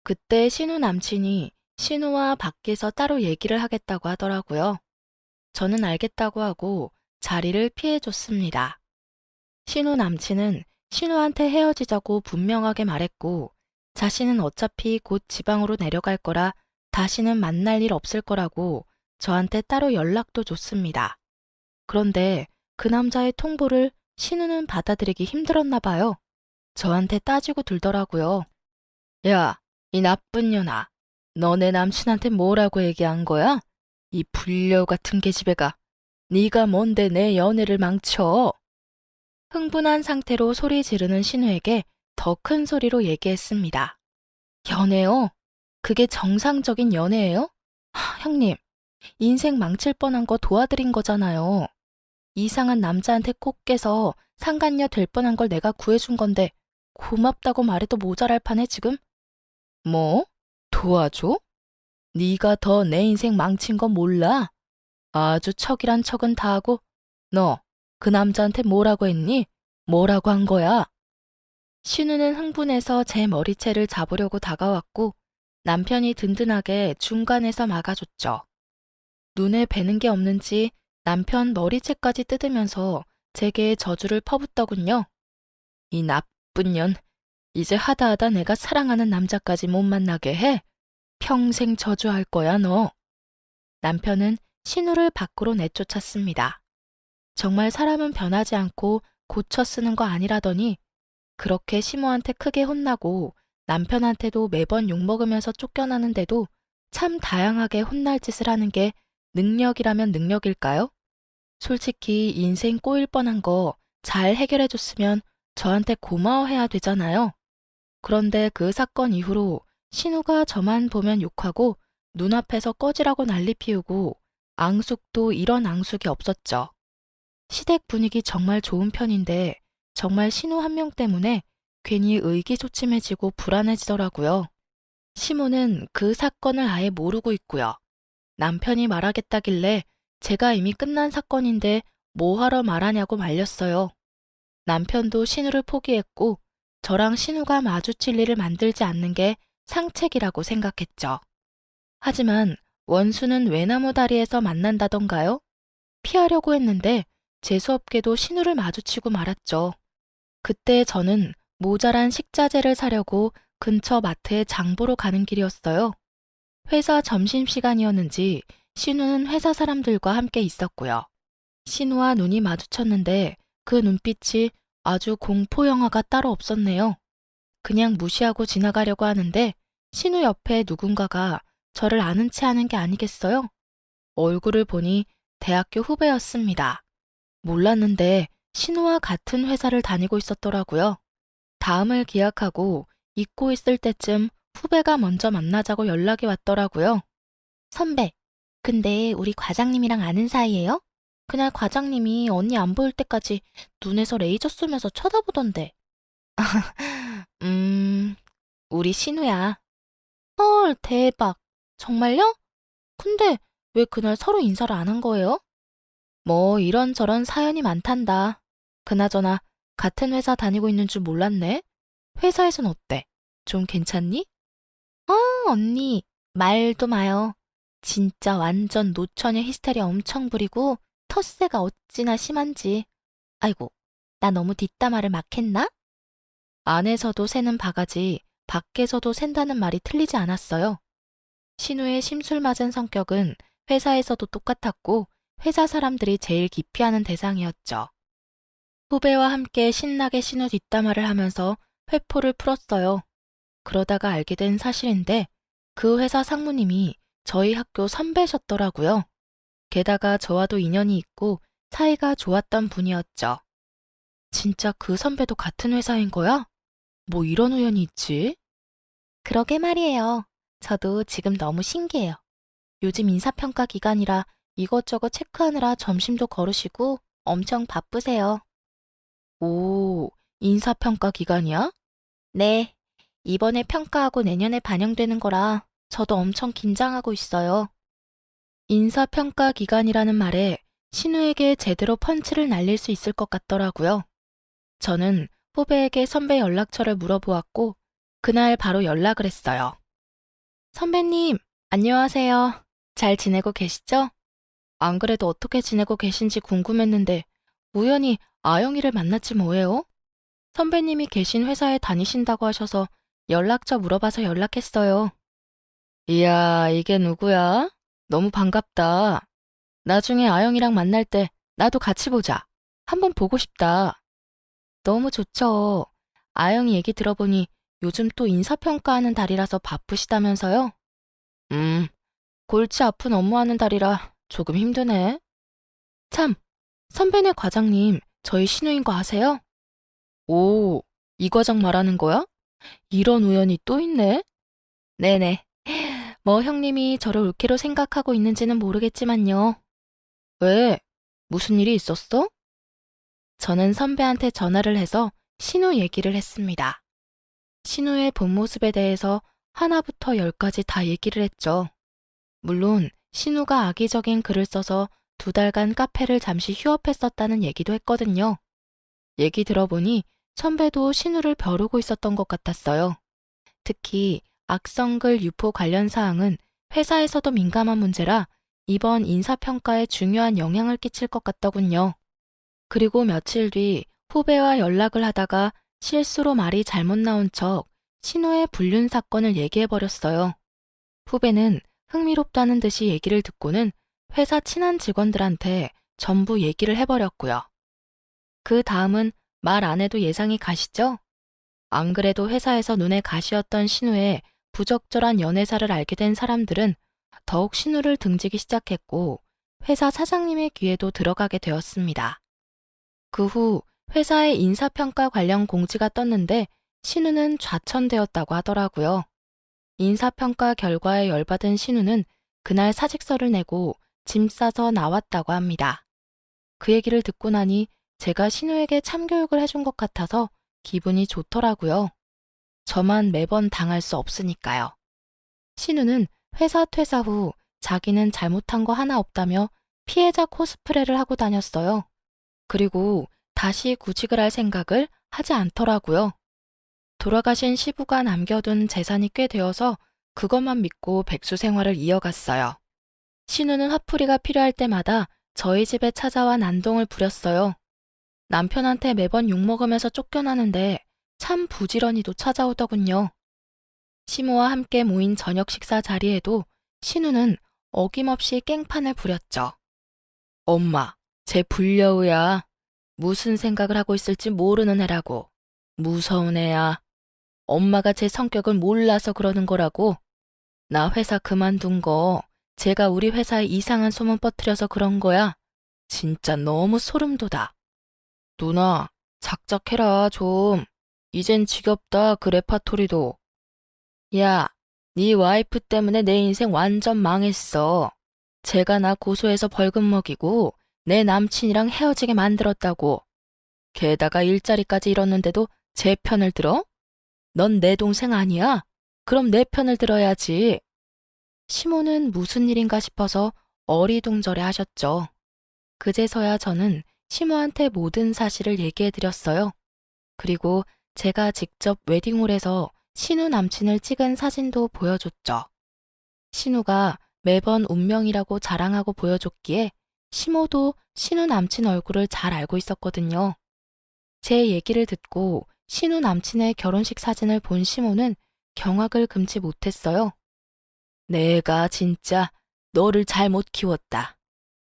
그때 신우 남친이 신우와 밖에서 따로 얘기를 하겠다고 하더라고요. 저는 알겠다고 하고 자리를 피해줬습니다. 신우 남친은 신우한테 헤어지자고 분명하게 말했고 자신은 어차피 곧 지방으로 내려갈 거라 다시는 만날 일 없을 거라고 저한테 따로 연락도 줬습니다. 그런데 그 남자의 통보를 신우는 받아들이기 힘들었나 봐요. 저한테 따지고 들더라고요. 야, 이 나쁜 년아. 너 내 남친한테 뭐라고 얘기한 거야? 이 불려 같은 계집애가. 네가 뭔데 내 연애를 망쳐? 흥분한 상태로 소리 지르는 신우에게 더 큰 소리로 얘기했습니다. 연애요? 그게 정상적인 연애예요? 형님, 인생 망칠 뻔한 거 도와드린 거잖아요. 이상한 남자한테 꼭 깨서 상간녀 될 뻔한 걸 내가 구해준 건데 고맙다고 말해도 모자랄 판에 지금? 뭐? 도와줘? 네가 더 내 인생 망친 건 몰라? 아주 척이란 척은 다 하고 너 그 남자한테 뭐라고 했니? 뭐라고 한 거야? 신우는 흥분해서 제 머리채를 잡으려고 다가왔고 남편이 든든하게 중간에서 막아줬죠. 눈에 뵈는 게 없는지 남편 머리채까지 뜯으면서 제게 저주를 퍼붓더군요. 이 나쁜 년, 이제 하다하다 내가 사랑하는 남자까지 못 만나게 해? 평생 저주할 거야, 너. 남편은 신우를 밖으로 내쫓았습니다. 정말 사람은 변하지 않고 고쳐 쓰는 거 아니라더니 그렇게 시모한테 크게 혼나고 남편한테도 매번 욕먹으면서 쫓겨나는데도 참 다양하게 혼날 짓을 하는 게 능력이라면 능력일까요? 솔직히 인생 꼬일 뻔한 거 잘 해결해줬으면 저한테 고마워해야 되잖아요. 그런데 그 사건 이후로 신우가 저만 보면 욕하고 눈앞에서 꺼지라고 난리 피우고 앙숙도 이런 앙숙이 없었죠. 시댁 분위기 정말 좋은 편인데 정말 신우 한 명 때문에 괜히 의기소침해지고 불안해지더라고요. 시모는 그 사건을 아예 모르고 있고요. 남편이 말하겠다길래 제가 이미 끝난 사건인데 뭐하러 말하냐고 말렸어요. 남편도 신우를 포기했고 저랑 신우가 마주칠 일을 만들지 않는 게 상책이라고 생각했죠. 하지만 원수는 외나무 다리에서 만난다던가요? 피하려고 했는데 재수없게도 신우를 마주치고 말았죠. 그때 저는 모자란 식자재를 사려고 근처 마트에 장 보러 가는 길이었어요. 회사 점심시간이었는지 신우는 회사 사람들과 함께 있었고요. 신우와 눈이 마주쳤는데 그 눈빛이 아주 공포 영화가 따로 없었네요. 그냥 무시하고 지나가려고 하는데 신우 옆에 누군가가 저를 아는 체 하는 게 아니겠어요? 얼굴을 보니 대학교 후배였습니다. 몰랐는데 신우와 같은 회사를 다니고 있었더라고요. 다음을 기약하고 잊고 있을 때쯤 후배가 먼저 만나자고 연락이 왔더라고요. 선배, 근데 우리 과장님이랑 아는 사이예요? 그날 과장님이 언니 안 보일 때까지 눈에서 레이저 쏘면서 쳐다보던데. 음, 우리 신우야. 헐, 대박. 정말요? 근데 왜 그날 서로 인사를 안 한 거예요? 뭐 이런저런 사연이 많단다. 그나저나 같은 회사 다니고 있는 줄 몰랐네. 회사에선 어때? 좀 괜찮니? 아, 언니, 말도 마요. 진짜 완전 노처녀 히스테리아 엄청 부리고 텃세가 어찌나 심한지. 아이고, 나 너무 뒷담화를 막 했나? 안에서도 새는 바가지, 밖에서도 샌다는 말이 틀리지 않았어요. 신우의 심술맞은 성격은 회사에서도 똑같았고 회사 사람들이 제일 기피하는 대상이었죠. 후배와 함께 신나게 신우 뒷담화를 하면서 회포를 풀었어요. 그러다가 알게 된 사실인데 그 회사 상무님이 저희 학교 선배셨더라고요. 게다가 저와도 인연이 있고 사이가 좋았던 분이었죠. 진짜 그 선배도 같은 회사인 거야? 뭐 이런 우연이 있지? 그러게 말이에요. 저도 지금 너무 신기해요. 요즘 인사평가 기간이라 이것저것 체크하느라 점심도 거르시고 엄청 바쁘세요. 오, 인사평가 기간이야? 네, 이번에 평가하고 내년에 반영되는 거라 저도 엄청 긴장하고 있어요. 인사평가 기간이라는 말에 신우에게 제대로 펀치를 날릴 수 있을 것 같더라고요. 저는 후배에게 선배 연락처를 물어보았고 그날 바로 연락을 했어요. 선배님, 안녕하세요. 잘 지내고 계시죠? 안 그래도 어떻게 지내고 계신지 궁금했는데 우연히 아영이를 만났지 뭐예요? 선배님이 계신 회사에 다니신다고 하셔서 연락처 물어봐서 연락했어요. 이야, 이게 누구야? 너무 반갑다. 나중에 아영이랑 만날 때 나도 같이 보자. 한번 보고 싶다. 너무 좋죠. 아영이 얘기 들어보니 요즘 또 인사평가하는 달이라서 바쁘시다면서요? 음, 골치 아픈 업무하는 달이라 조금 힘드네. 참, 선배네 과장님, 저희 신우인 거 아세요? 오, 이 과장 말하는 거야? 이런 우연이 또 있네? 네네. 뭐 형님이 저를 올케로 생각하고 있는지는 모르겠지만요. 왜? 무슨 일이 있었어? 저는 선배한테 전화를 해서 신우 얘기를 했습니다. 신우의 본 모습에 대해서 하나부터 열까지 다 얘기를 했죠. 물론 신우가 악의적인 글을 써서 2달간 카페를 잠시 휴업했었다는 얘기도 했거든요. 얘기 들어보니 선배도 신우를 벼르고 있었던 것 같았어요. 특히 악성글 유포 관련 사항은 회사에서도 민감한 문제라 이번 인사평가에 중요한 영향을 끼칠 것 같더군요. 그리고 며칠 뒤 후배와 연락을 하다가 실수로 말이 잘못 나온 척 신우의 불륜 사건을 얘기해버렸어요. 후배는 흥미롭다는 듯이 얘기를 듣고는 회사 친한 직원들한테 전부 얘기를 해버렸고요. 그 다음은 말 안 해도 예상이 가시죠? 안 그래도 회사에서 눈에 가시였던 신우의 부적절한 연애사를 알게 된 사람들은 더욱 신우를 등지기 시작했고 회사 사장님의 귀에도 들어가게 되었습니다. 그 후 회사의 인사평가 관련 공지가 떴는데 신우는 좌천되었다고 하더라고요. 인사평가 결과에 열받은 신우는 그날 사직서를 내고 짐 싸서 나왔다고 합니다. 그 얘기를 듣고 나니 제가 신우에게 참교육을 해준 것 같아서 기분이 좋더라고요. 저만 매번 당할 수 없으니까요. 신우는 회사 퇴사 후 자기는 잘못한 거 하나 없다며 피해자 코스프레를 하고 다녔어요. 그리고 다시 구직을 할 생각을 하지 않더라고요. 돌아가신 시부가 남겨둔 재산이 꽤 되어서 그것만 믿고 백수 생활을 이어갔어요. 신우는 화풀이가 필요할 때마다 저희 집에 찾아와 난동을 부렸어요. 남편한테 매번 욕먹으면서 쫓겨나는데 참 부지런히도 찾아오더군요. 시모와 함께 모인 저녁 식사 자리에도 신우는 어김없이 깽판을 부렸죠. 엄마, 쟤 불려우야. 무슨 생각을 하고 있을지 모르는 애라고. 무서운 애야. 엄마가 제 성격을 몰라서 그러는 거라고. 나 회사 그만둔 거 제가 우리 회사에 이상한 소문 퍼뜨려서 그런 거야. 진짜 너무 소름 돋아. 누나, 작작해라 좀. 이젠 지겹다 그 레파토리도. 야, 네 와이프 때문에 내 인생 완전 망했어. 제가 나 고소해서 벌금 먹이고 내 남친이랑 헤어지게 만들었다고. 게다가 일자리까지 잃었는데도 제 편을 들어? 넌 내 동생 아니야? 그럼 내 편을 들어야지. 시모는 무슨 일인가 싶어서 어리둥절해 하셨죠. 그제서야 저는 시모한테 모든 사실을 얘기해드렸어요. 그리고 제가 직접 웨딩홀에서 신우 남친을 찍은 사진도 보여줬죠. 신우가 매번 운명이라고 자랑하고 보여줬기에 시모도 신우 남친 얼굴을 잘 알고 있었거든요. 제 얘기를 듣고 신우 남친의 결혼식 사진을 본 시모는 경악을 금치 못했어요. 내가 진짜 너를 잘못 키웠다.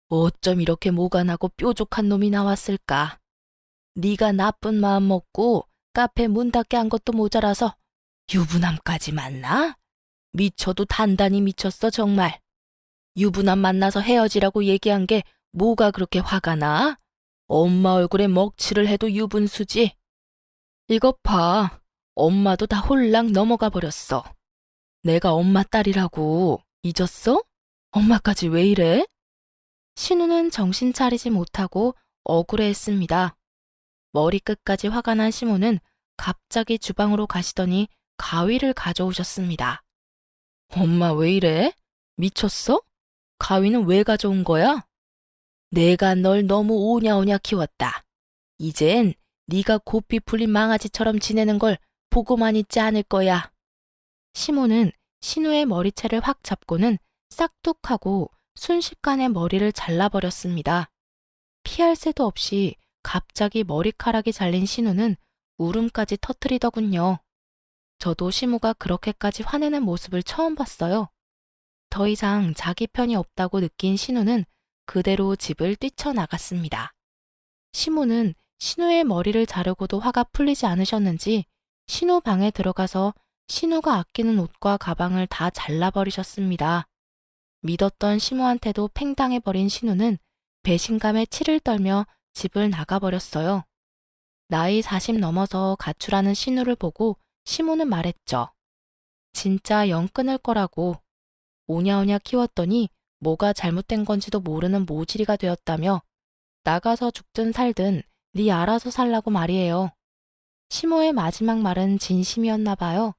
어쩜 이렇게 모간하고 뾰족한 놈이 나왔을까? 네가 나쁜 마음 먹고 카페 문 닫게 한 것도 모자라서 유부남까지 만나? 미쳐도 단단히 미쳤어 정말. 유부남 만나서 헤어지라고 얘기한 게 뭐가 그렇게 화가 나? 엄마 얼굴에 먹칠을 해도 유분수지. 이것 봐. 엄마도 다 홀랑 넘어가 버렸어. 내가 엄마 딸이라고 잊었어? 엄마까지 왜 이래? 신우는 정신 차리지 못하고 억울해했습니다. 머리끝까지 화가 난 시모는 갑자기 주방으로 가시더니 가위를 가져오셨습니다. 엄마 왜 이래? 미쳤어? 가위는 왜 가져온 거야? 내가 널 너무 오냐오냐 키웠다. 이젠 네가 고삐 풀린 망아지처럼 지내는 걸 보고만 있지 않을 거야. 시모는 신우의 머리채를 확 잡고는 싹둑하고 순식간에 머리를 잘라버렸습니다. 피할 새도 없이 갑자기 머리카락이 잘린 신우는 울음까지 터뜨리더군요. 저도 시모가 그렇게까지 화내는 모습을 처음 봤어요. 더 이상 자기 편이 없다고 느낀 신우는 그대로 집을 뛰쳐나갔습니다. 시모는 신우의 머리를 자르고도 화가 풀리지 않으셨는지 신우 방에 들어가서 신우가 아끼는 옷과 가방을 다 잘라버리셨습니다. 믿었던 시모한테도 팽당해버린 신우는 배신감에 치를 떨며 집을 나가버렸어요. 나이 40 넘어서 가출하는 신우를 보고 시모는 말했죠. 진짜 영 끊을 거라고. 오냐오냐 키웠더니 뭐가 잘못된 건지도 모르는 모지리가 되었다며 나가서 죽든 살든 네 알아서 살라고 말이에요. 시모의 마지막 말은 진심이었나 봐요.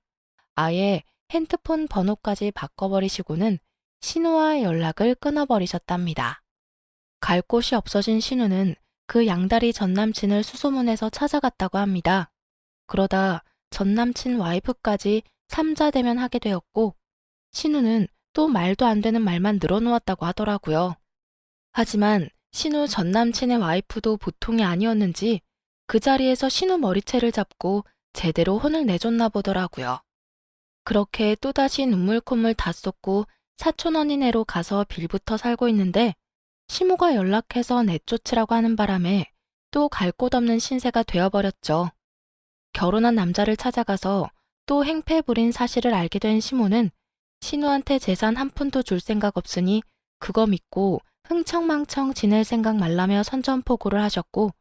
아예 핸드폰 번호까지 바꿔버리시고는 신우와 연락을 끊어버리셨답니다. 갈 곳이 없어진 신우는 그 양다리 전남친을 수소문해서 찾아갔다고 합니다. 그러다 전남친 와이프까지 삼자대면하게 되었고 신우는 또 말도 안 되는 말만 늘어놓았다고 하더라고요. 하지만 신우 전남친의 와이프도 보통이 아니었는지 그 자리에서 신우 머리채를 잡고 제대로 혼을 내줬나 보더라고요. 그렇게 또다시 눈물 콧물 다 쏟고 사촌 언니네로 가서 빌부터 살고 있는데 시모가 연락해서 내쫓으라고 하는 바람에 또 갈 곳 없는 신세가 되어버렸죠. 결혼한 남자를 찾아가서 또 행패 부린 사실을 알게 된 시모는 신우한테 재산 한 푼도 줄 생각 없으니 그거 믿고 흥청망청 지낼 생각 말라며 선전포고를 하셨고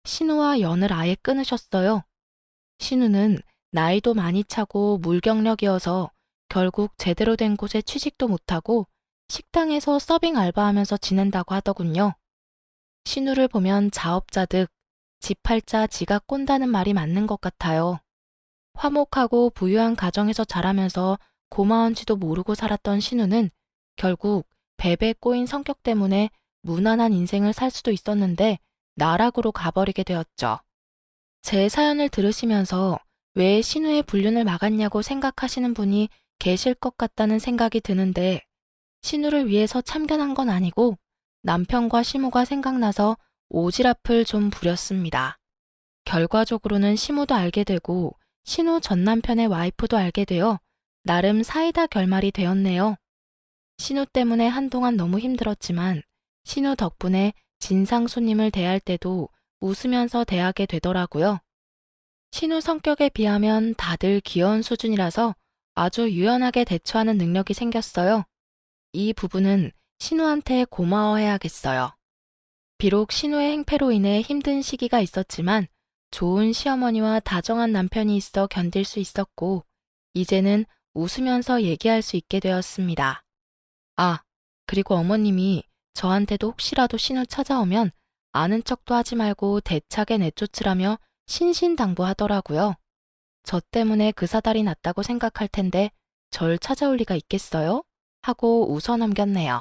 신우와 연을 아예 끊으셨어요. 신우는 나이도 많이 차고 물경력이어서 결국 제대로 된 곳에 취직도 못하고 식당에서 서빙 알바하면서 지낸다고 하더군요. 신우를 보면 자업자득, 집 팔자 지가 꼰다는 말이 맞는 것 같아요. 화목하고 부유한 가정에서 자라면서 고마운지도 모르고 살았던 신우는 결국 베베 꼬인 성격 때문에 무난한 인생을 살 수도 있었는데 나락으로 가버리게 되었죠. 제 사연을 들으시면서 왜 신우의 불륜을 막았냐고 생각하시는 분이 계실 것 같다는 생각이 드는데 신우를 위해서 참견한 건 아니고 남편과 시무가 생각나서 오지랖을 좀 부렸습니다. 결과적으로는 시무도 알게 되고 신우 전 남편의 와이프도 알게 되어 나름 사이다 결말이 되었네요. 신우 때문에 한동안 너무 힘들었지만 신우 덕분에 진상 손님을 대할 때도 웃으면서 대하게 되더라고요. 신우 성격에 비하면 다들 귀여운 수준이라서 아주 유연하게 대처하는 능력이 생겼어요. 이 부분은 신우한테 고마워해야겠어요. 비록 신우의 행패로 인해 힘든 시기가 있었지만 좋은 시어머니와 다정한 남편이 있어 견딜 수 있었고 이제는 웃으면서 얘기할 수 있게 되었습니다. 아, 그리고 어머님이 저한테도 혹시라도 신우 찾아오면 아는 척도 하지 말고 대차게 내쫓으라며 신신당부하더라고요. 저 때문에 그 사달이 났다고 생각할 텐데 절 찾아올 리가 있겠어요? 하고 웃어 넘겼네요.